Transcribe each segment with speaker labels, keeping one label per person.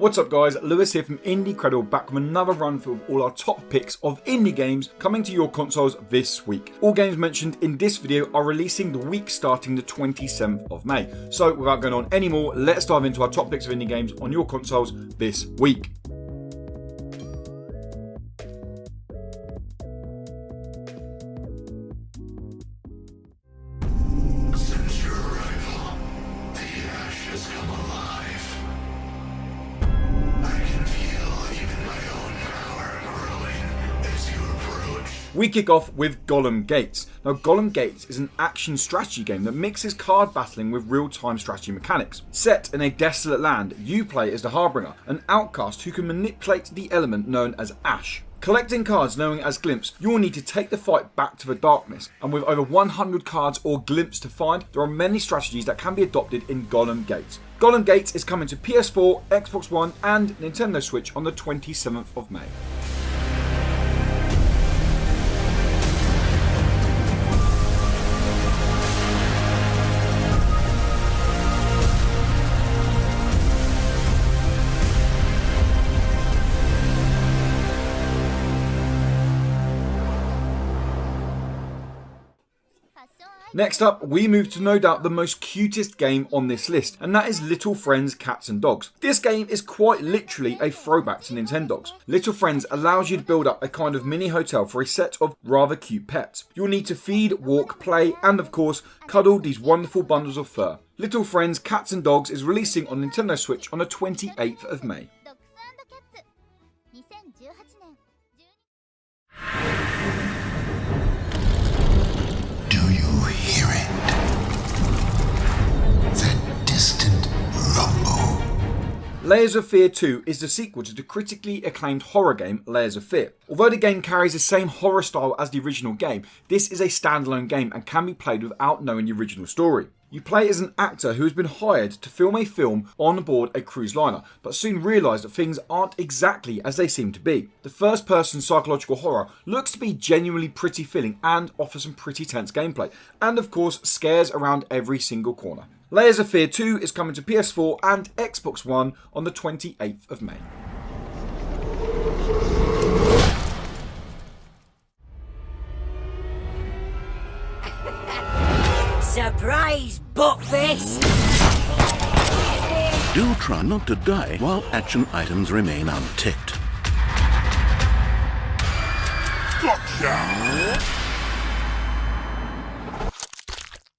Speaker 1: What's up guys, Lewis here from Indie Credle, back with another run through of all our top picks of indie games coming to your consoles this week. All games mentioned in this video are releasing the week starting the 27th of May. So without going on anymore, let's dive into our top picks of indie games on your consoles this week. We kick off with Golem Gates. Now, Golem Gates is an action strategy game that mixes card battling with real-time strategy mechanics. Set in a desolate land, you play as the Harbinger, an outcast who can manipulate the element known as Ash. Collecting cards known as Glimpse, you will need to take the fight back to the darkness, and with over 100 cards or Glimpse to find, there are many strategies that can be adopted in Golem Gates. Golem Gates is coming to PS4, Xbox One and Nintendo Switch on the 27th of May. Next up, we move to no doubt the most cutest game on this list, and that is Little Friends Cats and Dogs. This game is quite literally a throwback to Nintendogs. Little Friends allows you to build up a kind of mini hotel for a set of rather cute pets. You'll need to feed, walk, play, and of course, cuddle these wonderful bundles of fur. Little Friends Cats and Dogs is releasing on Nintendo Switch on the 28th of May.
Speaker 2: Hear it. That distant rumble.
Speaker 1: Layers of Fear 2 is the sequel to the critically acclaimed horror game Layers of Fear. Although the game carries the same horror style as the original game, this is a standalone game and can be played without knowing the original story. You play as an actor who has been hired to film a film on board a cruise liner, but soon realise that things aren't exactly as they seem to be. The first person psychological horror looks to be genuinely pretty filling and offers some pretty tense gameplay, and of course scares around every single corner. Layers of Fear 2 is coming to PS4 and Xbox One on the 28th of May.
Speaker 3: Surprise, buttface!
Speaker 4: Do try not to die while action items remain unticked.
Speaker 2: Gotcha!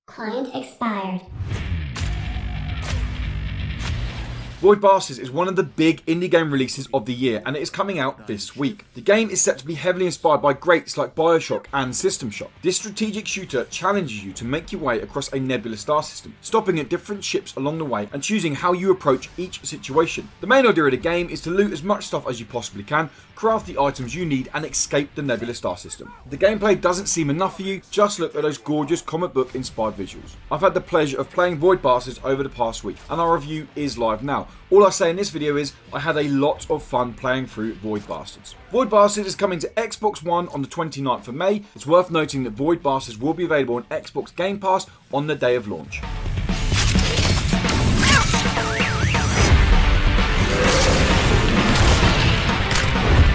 Speaker 5: Client expired.
Speaker 1: Void Bastards is one of the big indie game releases of the year, and it is coming out this week. The game is set to be heavily inspired by greats like Bioshock and System Shock. This strategic shooter challenges you to make your way across a nebulous star system, stopping at different ships along the way and choosing how you approach each situation. The main idea of the game is to loot as much stuff as you possibly can, craft the items you need and escape the nebulous star system. The gameplay doesn't seem enough for you, just look at those gorgeous comic book inspired visuals. I've had the pleasure of playing Void Bastards over the past week, and our review is live now. All I say in this video is, I had a lot of fun playing through Void Bastards. Void Bastards is coming to Xbox One on the 29th of May. It's worth noting that Void Bastards will be available on Xbox Game Pass on the day of launch.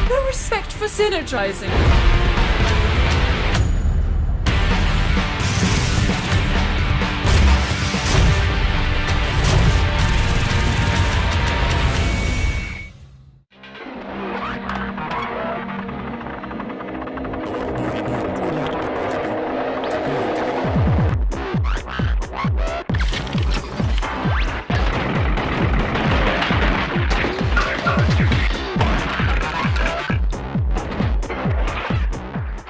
Speaker 6: No respect for synergizing.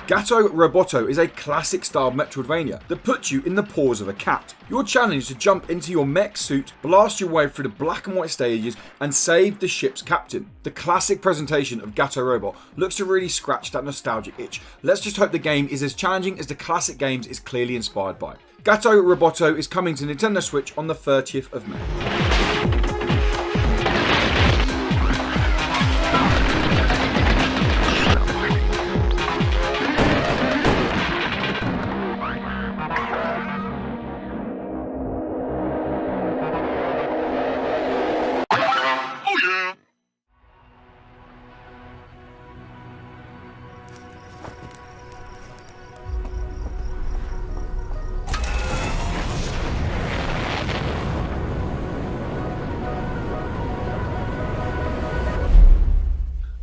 Speaker 1: Gatto Roboto is a classic style Metroidvania that puts you in the paws of a cat. Your challenge is to jump into your mech suit, blast your way through the black and white stages and save the ship's captain. The classic presentation of Gatto Robot looks to really scratch that nostalgic itch. Let's just hope the game is as challenging as the classic games it's clearly inspired by. Gato Roboto is coming to Nintendo Switch on the 30th of May.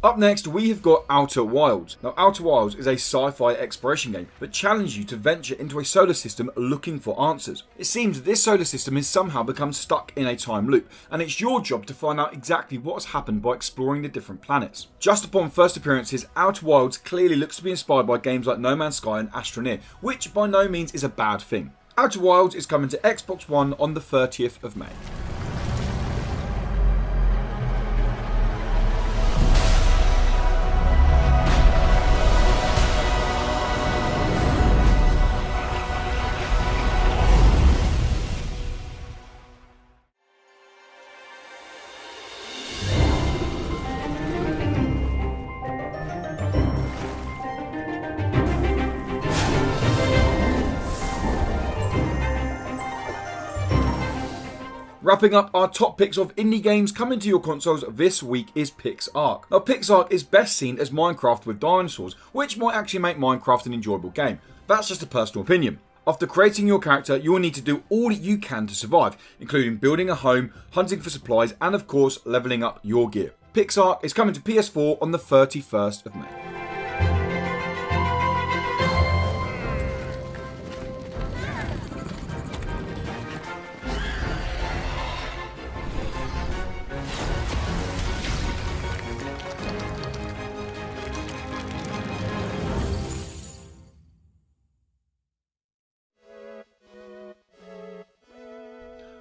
Speaker 1: Up next, we have got Outer Wilds. Now, Outer Wilds is a sci-fi exploration game that challenges you to venture into a solar system looking for answers. It seems that this solar system has somehow become stuck in a time loop, and it's your job to find out exactly what has happened by exploring the different planets. Just upon first appearances, Outer Wilds clearly looks to be inspired by games like No Man's Sky and Astroneer, which by no means is a bad thing. Outer Wilds is coming to Xbox One on the 30th of May. Wrapping up our top picks of indie games coming to your consoles this week is Pixark. Now, Pixark is best seen as Minecraft with dinosaurs, which might actually make Minecraft an enjoyable game. That's just a personal opinion. After creating your character, you will need to do all that you can to survive, including building a home, hunting for supplies, and of course, leveling up your gear. Pixark is coming to PS4 on the 31st of May.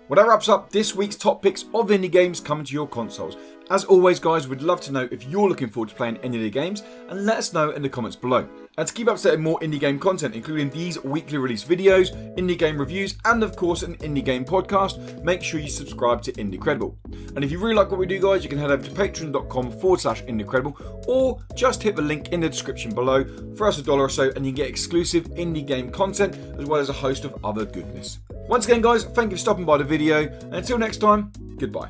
Speaker 1: Well, that wraps up this week's top picks of indie games coming to your consoles. As always, guys, we'd love to know if you're looking forward to playing any of the games, and let us know in the comments below. And to keep up to date with more indie game content, including these weekly release videos, indie game reviews, and of course an indie game podcast, make sure you subscribe to Indiecredible. And if you really like what we do, guys, you can head over to patreon.com/Indiecredible, or just hit the link in the description below for us $1 or so, and you can get exclusive indie game content as well as a host of other goodness. Once again, guys, thank you for stopping by the video, and until next time, goodbye.